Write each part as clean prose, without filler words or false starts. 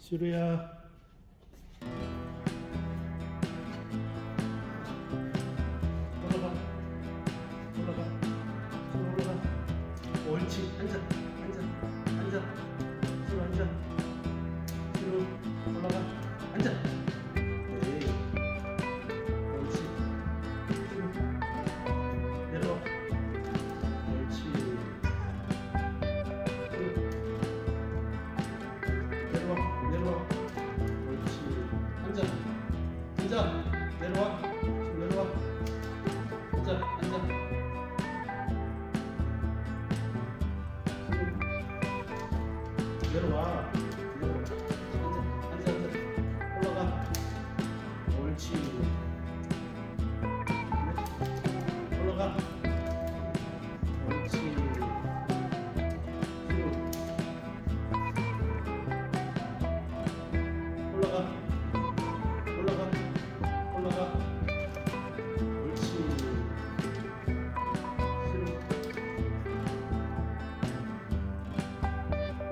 시루야. 올라가. 올라가. 시루 올라가. 옳지. 앉아. 앉아. 앉아. 시루 앉아. 시루 올라가. 앉아. 에이. 옳지. 시루 내려와. 옳지. 시루 내려와. 옳지. 앉아. 앉아. 내려와. 내려와. 앉아. 앉아. 내려와. 내려와. 앉아. 앉아. 앉아. 올라가. 옳지. 올라가. 옳지. 올라가. 올라가. 올라가. 옳지.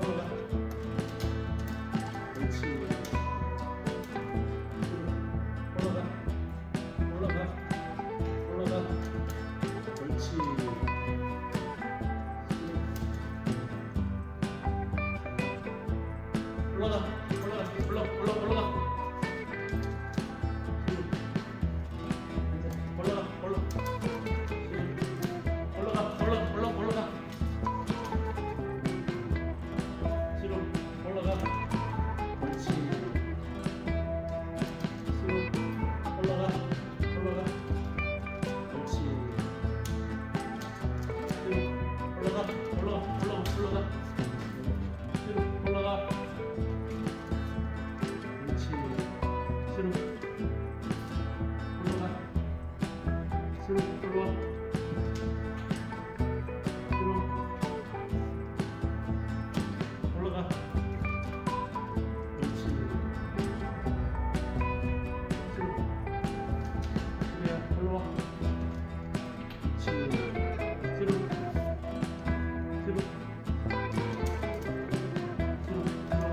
올라가. 옳지. 올라가. 올라가. 올라가. 옳지. 올라가. 올라가. 올라가. 시루 올라가. 옳지. 시루 올라가. 올라가. 옳지. 시루 올라가. 올라가. 시루 올라가. 옳지. 시루 올라가. 시루 올라와. 올라가. 옳지. 시루야 올라와. 옳지. 시루. 시루. 시루 올라와.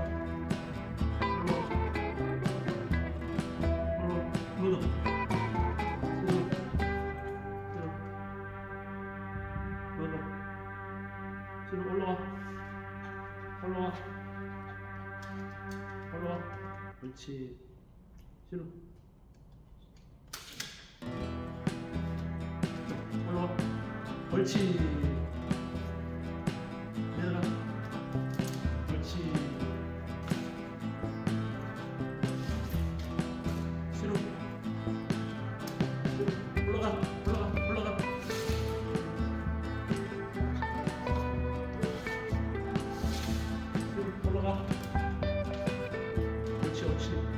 올라와. 물어. 시루. 시루. 물어. 시루 올라와. 올라와. 올라와. 옳지. 시루. 올라와. 옳지. 내려가. 옳지. 시루. 시루. 올라가. 올라가. 시루 올라가. 옳지.